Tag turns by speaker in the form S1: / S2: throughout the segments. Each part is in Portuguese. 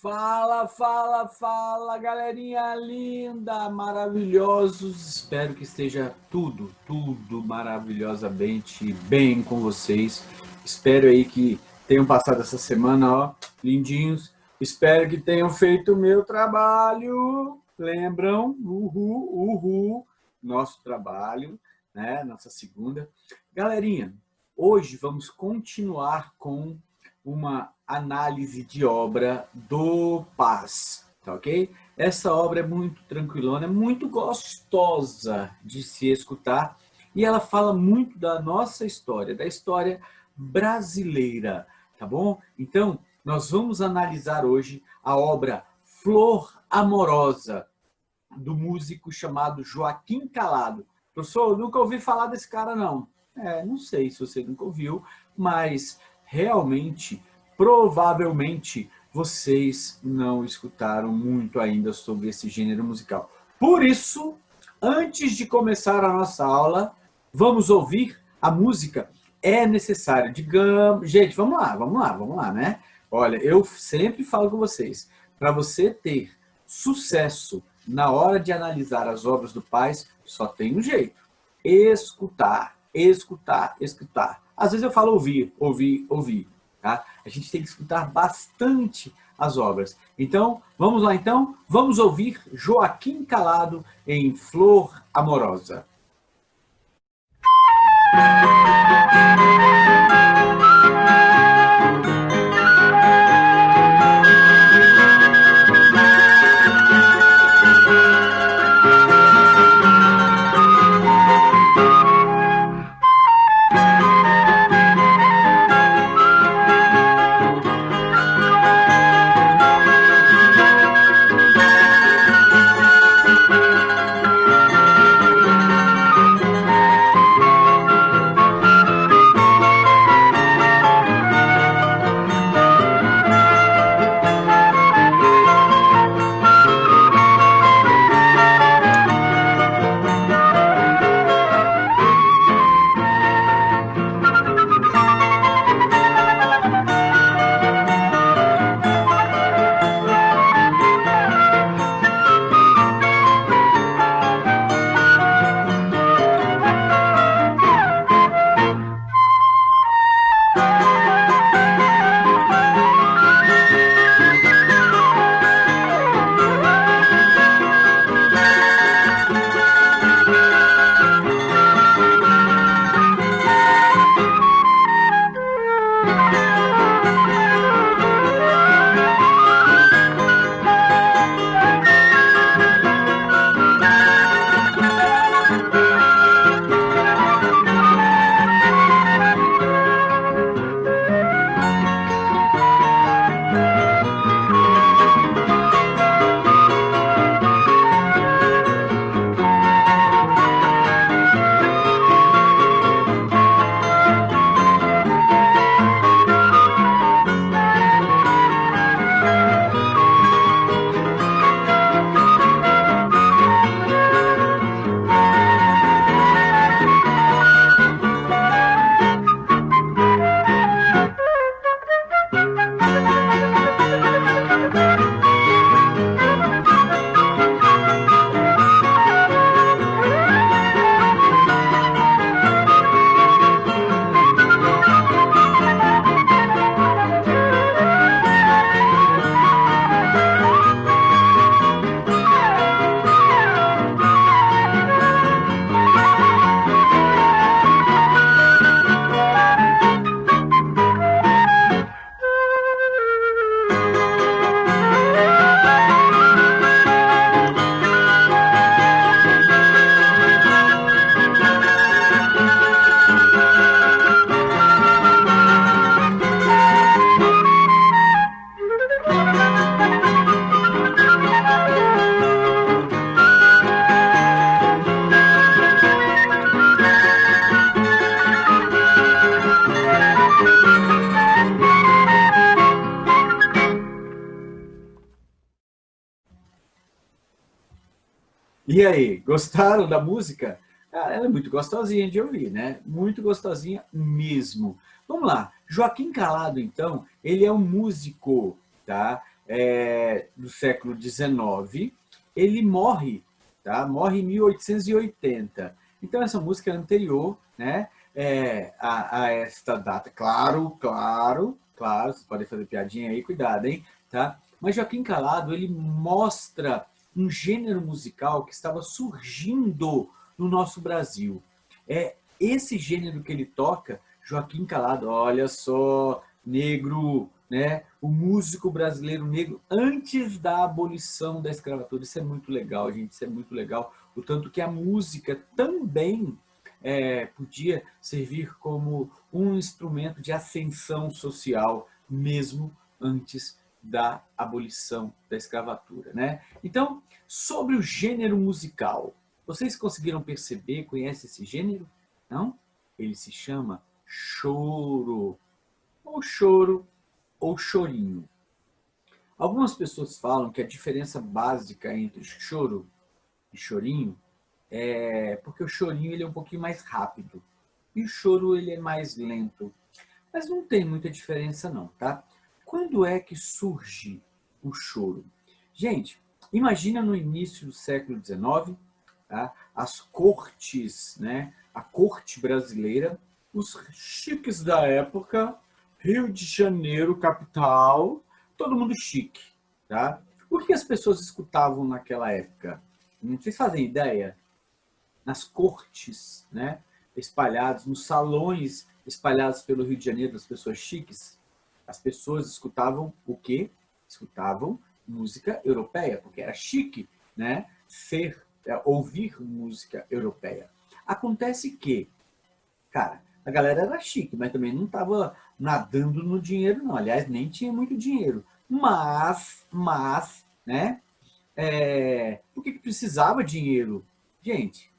S1: Fala, fala, fala, galerinha linda, maravilhosos. Espero que esteja tudo maravilhosamente bem com vocês. Espero aí que tenham passado essa semana, ó, lindinhos. Espero que tenham feito o meu trabalho. Lembram? Uhul, nosso trabalho, né? Nossa segunda. Galerinha, hoje vamos continuar com uma análise de obra do Paz, tá ok? Essa obra é muito tranquilona, é muito gostosa de se escutar e ela fala muito da nossa história, da história brasileira, tá bom? Então, nós vamos analisar hoje a obra Flor Amorosa, do músico chamado Joaquim Calado. Professor, eu nunca ouvi falar desse cara, não. Não sei se você nunca ouviu, mas realmente, provavelmente, vocês não escutaram muito ainda sobre esse gênero musical. Por isso, antes de começar a nossa aula, vamos ouvir a música É Necessário. Digamos, gente, vamos lá, né? Olha, eu sempre falo com vocês, para você ter sucesso na hora de analisar as obras do Paz, só tem um jeito: escutar, escutar, escutar. Às vezes eu falo ouvir, ouvir, ouvir. Tá? A gente tem que escutar bastante as obras. Então, vamos lá então? Vamos ouvir Joaquim Calado em Flor Amorosa. E aí, gostaram da música? Cara, ela é muito gostosinha de ouvir, né? Muito gostosinha mesmo. Vamos lá. Joaquim Calado, então, ele é um músico, tá? do século XIX, ele morre, tá? Morre em 1880. Então essa música é anterior, né, a esta data. Claro, claro, claro, vocês podem fazer piadinha aí, cuidado, hein? Tá? Mas Joaquim Calado, ele mostra um gênero musical que estava surgindo no nosso Brasil. É esse gênero que ele toca, Joaquim Calado, olha só, negro, né? O músico brasileiro negro antes da abolição da escravatura. Isso é muito legal, gente, isso é muito legal. O tanto que a música também podia servir como um instrumento de ascensão social, mesmo antes da abolição da escravatura, né? Então, sobre o gênero musical, vocês conseguiram perceber, conhecem esse gênero? Não? Ele se chama choro, ou chorinho. Algumas pessoas falam que a diferença básica entre choro e chorinho é porque o chorinho ele é um pouquinho mais rápido e o choro ele é mais lento. Mas não tem muita diferença não, tá? Quando é que surge o choro? Gente, imagina no início do século XIX, tá? As cortes, né? A corte brasileira, os chiques da época, Rio de Janeiro, capital, todo mundo chique, tá? O que as pessoas escutavam naquela época? Vocês fazem ideia? Nas cortes, né? Espalhados, nos salões espalhados pelo Rio de Janeiro das pessoas chiques, as pessoas escutavam o quê? Escutavam música europeia, porque era chique, né? Ouvir música europeia. Acontece que, cara, a galera era chique, mas também não estava nadando no dinheiro, não. Aliás, nem tinha muito dinheiro. Mas, né? Por que precisava dinheiro? Gente,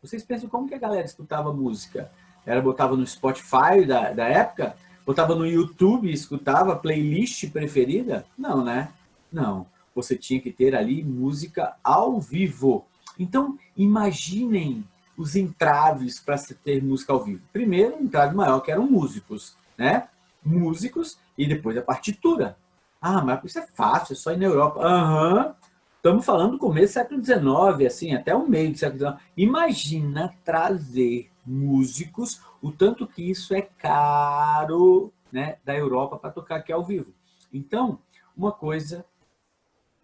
S1: vocês pensam como que a galera escutava música? Ela botava no Spotify da época? Botava no YouTube e escutava playlist preferida? Não, né? Não. Você tinha que ter ali música ao vivo. Então, imaginem os entraves para se ter música ao vivo. Primeiro, o entrave maior, que eram músicos, né? Músicos e depois a partitura. Ah, mas isso é fácil, é só ir na Europa. Aham. Estamos falando do começo do século XIX, assim, até o meio do século XIX. Imagina trazer músicos, o tanto que isso é caro, né, da Europa para tocar aqui ao vivo. Então, uma coisa,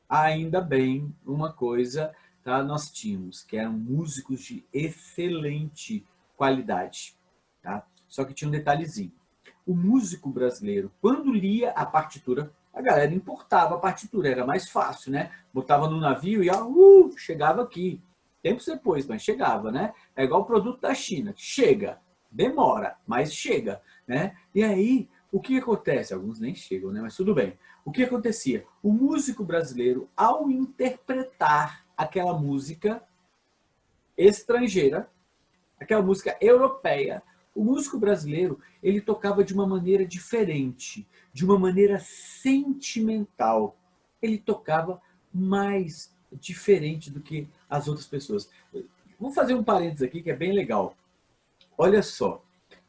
S1: ainda bem, uma coisa, tá, nós tínhamos, que eram músicos de excelente qualidade. Tá? Só que tinha um detalhezinho. O músico brasileiro, quando lia a partitura, a galera importava a partitura, era mais fácil, né? Botava no navio e chegava aqui. Tempos depois, mas chegava, né? É igual o produto da China. Chega, demora, mas chega, né? E aí, o que acontece? Alguns nem chegam, né? Mas tudo bem. O que acontecia? O músico brasileiro, ao interpretar aquela música estrangeira, aquela música europeia, o músico brasileiro, ele tocava de uma maneira diferente, de uma maneira sentimental. Ele tocava mais diferente do que as outras pessoas. Vou fazer um parênteses aqui que é bem legal. Olha só,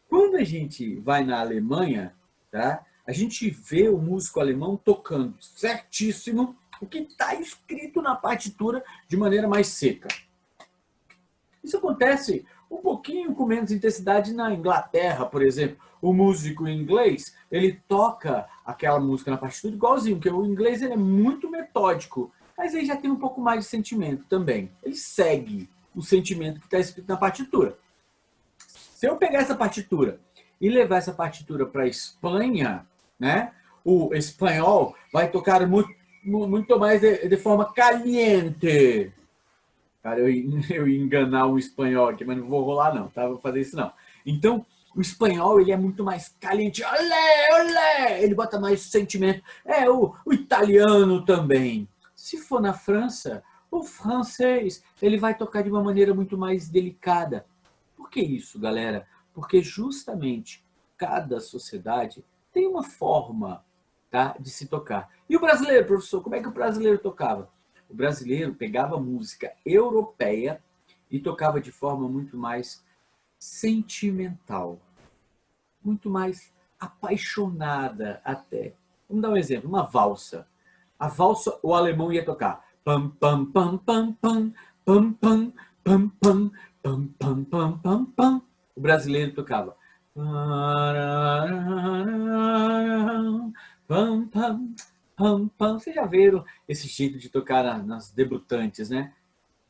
S1: quando a gente vai na Alemanha, tá? A gente vê o músico alemão tocando certíssimo o que está escrito na partitura de maneira mais seca. Isso acontece um pouquinho com menos intensidade na Inglaterra, por exemplo. O músico inglês, ele toca aquela música na partitura igualzinho, porque o inglês ele é muito metódico, mas ele já tem um pouco mais de sentimento também. Ele segue o sentimento que está escrito na partitura. Se eu pegar essa partitura e levar essa partitura para a Espanha, né, o espanhol vai tocar muito mais de forma caliente. Cara, eu ia enganar um espanhol aqui, mas não vou rolar não, tá? Vou fazer isso não. Então, o espanhol, ele é muito mais caliente. Olé, olé! Ele bota mais sentimento. O italiano também. Se for na França, o francês, ele vai tocar de uma maneira muito mais delicada. Por que isso, galera? Porque justamente cada sociedade tem uma forma, tá, de se tocar. E o brasileiro, professor, como é que o brasileiro tocava? O brasileiro pegava música europeia e tocava de forma muito mais sentimental, muito mais apaixonada até. Vamos dar um exemplo, uma valsa. A valsa, o alemão ia tocar. Pam, pam, pam, pam, pam, pam, pam, pam, pam, pam, pam, pam, pam, pam. O brasileiro tocava. Pam, pam, pam, pam. Vocês já viram esse jeito de tocar nas debutantes, né?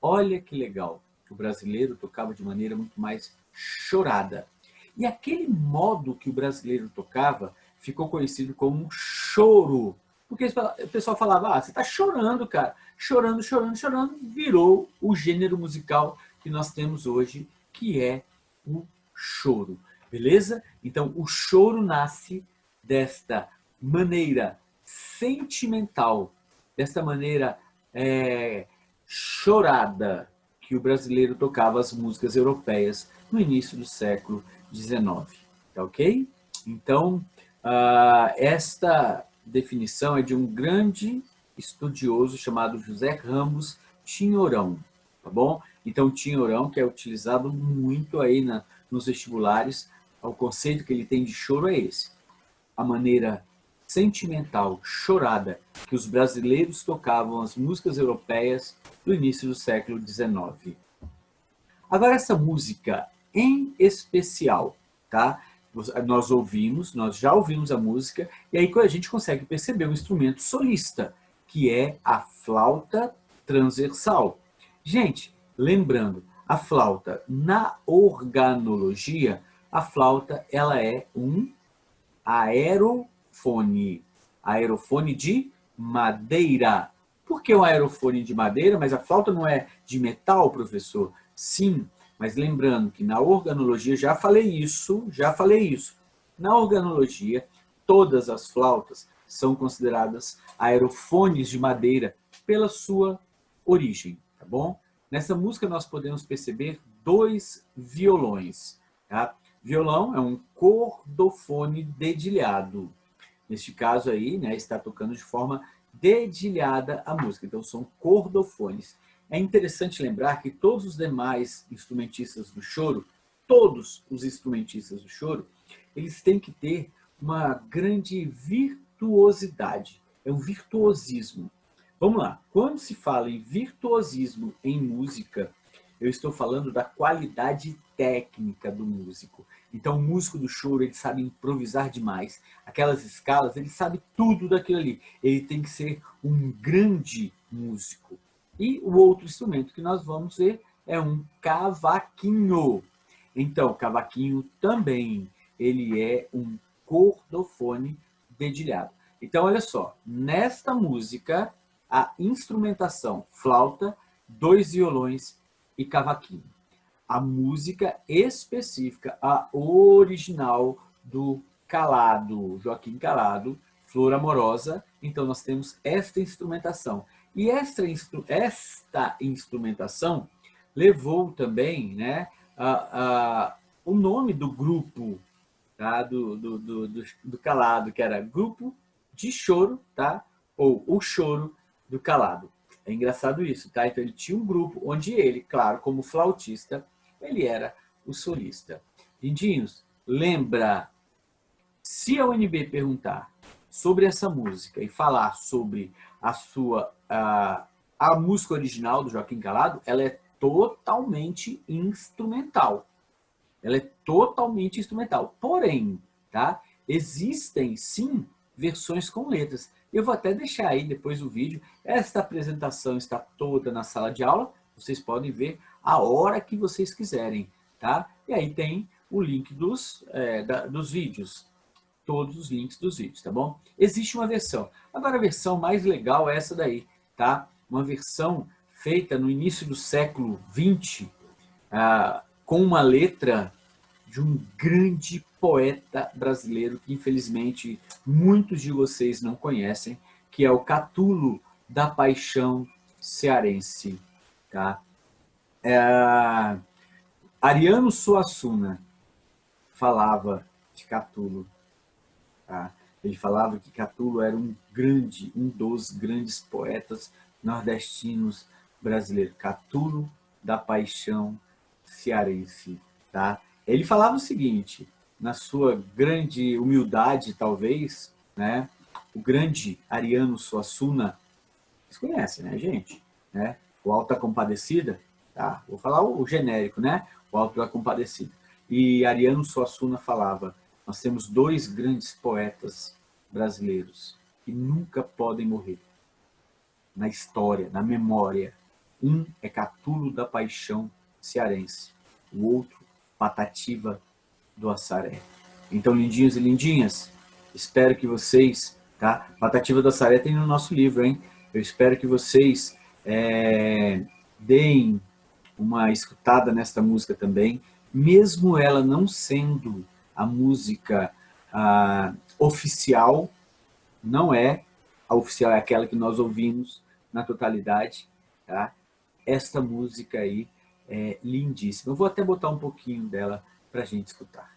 S1: Olha que legal. O brasileiro tocava de maneira muito mais chorada. E aquele modo que o brasileiro tocava ficou conhecido como choro. Porque o pessoal falava, ah, você está chorando, cara. Chorando, chorando, chorando. Virou o gênero musical que nós temos hoje, que é o choro. Beleza? Então, o choro nasce desta maneira sentimental, desta maneira chorada que o brasileiro tocava as músicas europeias no início do século XIX. Tá ok? Então, esta definição é de um grande estudioso chamado José Ramos Tinhorão, tá bom? Então, Tinhorão, que é utilizado muito aí nos vestibulares, o conceito que ele tem de choro é esse. A maneira sentimental, chorada, que os brasileiros tocavam as músicas europeias do início do século XIX. Agora, essa música em especial, tá? Nós já ouvimos a música, e aí a gente consegue perceber o instrumento solista, que é a flauta transversal. Gente, lembrando, a flauta, na organologia, a flauta ela é um aerofone. Aerofone de madeira. Por que um aerofone de madeira? Mas a flauta não é de metal, professor? Sim, mas lembrando que na organologia, já falei isso. Na organologia, todas as flautas são consideradas aerofones de madeira pela sua origem, tá bom? Nessa música nós podemos perceber 2 violões, tá? Violão é um cordofone dedilhado. Neste caso aí, né, está tocando de forma dedilhada a música. Então, são cordofones. É interessante lembrar que todos os demais instrumentistas do choro, todos os instrumentistas do choro, eles têm que ter uma grande virtuosidade. É um virtuosismo. Vamos lá. Quando se fala em virtuosismo em música, eu estou falando da qualidade técnica do músico. Então, o músico do choro, ele sabe improvisar demais. Aquelas escalas, ele sabe tudo daquilo ali. Ele tem que ser um grande músico. E o outro instrumento que nós vamos ver é um cavaquinho. Então, cavaquinho também, ele é um cordofone dedilhado. Então, olha só, nesta música, a instrumentação, flauta, 2 violões e cavaquinho. A música específica, a original do Calado, Joaquim Calado, Flor Amorosa. Então, nós temos esta instrumentação. E esta instrumentação levou também, né, o nome do grupo, tá, do Calado, que era Grupo de Choro, tá, ou o Choro do Calado. É engraçado isso, tá? Então ele tinha um grupo onde ele, claro, como flautista, ele era o solista. Lindinhos, lembra, se a UNB perguntar sobre essa música e falar sobre a música original do Joaquim Calado, ela é totalmente instrumental. Ela é totalmente instrumental. Porém, tá? Existem sim versões com letras. Eu vou até deixar aí depois o vídeo. Esta apresentação está toda na sala de aula. Vocês podem ver a hora que vocês quiserem, tá? E aí tem o link dos vídeos. Todos os links dos vídeos, tá bom? Existe uma versão. Agora a versão mais legal é essa daí, tá? Uma versão feita no início do século XX, com uma letra de um grande poeta brasileiro que infelizmente muitos de vocês não conhecem, que é o Catulo da Paixão Cearense, tá? Ariano Suassuna falava de Catulo, tá? Ele falava que Catulo era um dos grandes poetas nordestinos brasileiros. Catulo da Paixão Cearense, tá? Ele falava o seguinte, na sua grande humildade, talvez, né? o grande Ariano Suassuna, vocês conhecem, né, gente? Né? O Alto da Compadecida, tá? Vou falar o genérico, né? O Alto da Compadecida. E Ariano Suassuna falava, nós temos dois grandes poetas brasileiros que nunca podem morrer na história, na memória. Um é Catulo da Paixão cearense, o outro Patativa do Assaré. Então, lindinhos e lindinhas, espero que vocês, tá? Patativa do Assaré tem no nosso livro, hein? Eu espero que vocês deem uma escutada nesta música também, mesmo ela não sendo a música oficial, não é a oficial, é aquela que nós ouvimos na totalidade, tá? Esta música aí é lindíssima. Eu vou até botar um pouquinho dela para a gente escutar.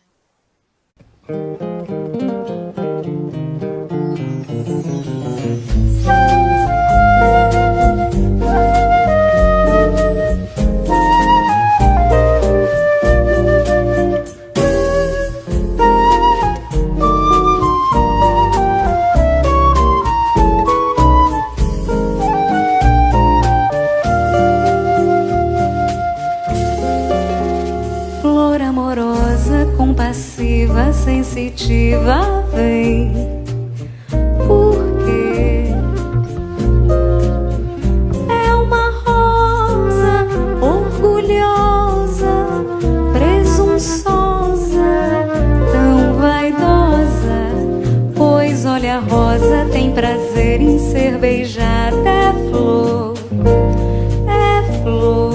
S2: Flor amorosa, compassiva, sensitiva, vem. Porque é uma rosa orgulhosa, presunçosa, tão vaidosa. Pois olha, a rosa tem prazer em ser beijada. É flor, é flor.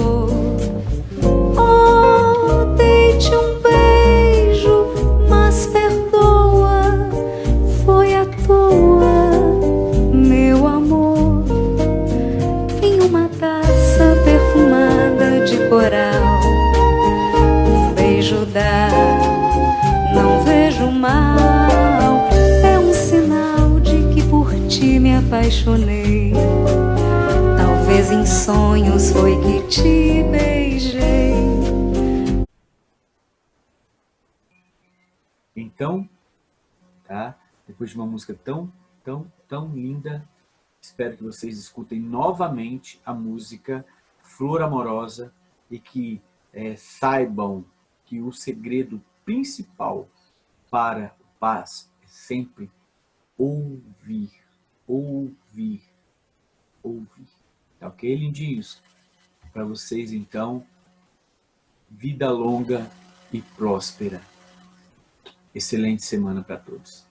S2: Um beijo dá, não vejo mal. É um sinal de que por ti me apaixonei. Talvez em sonhos foi que te beijei.
S1: Então, tá? Depois de uma música tão linda, espero que vocês escutem novamente a música Flor Amorosa e que saibam que o segredo principal para a paz é sempre ouvir, ouvir, ouvir. Tá ok, lindinhos? Para vocês, então, vida longa e próspera. Excelente semana para todos.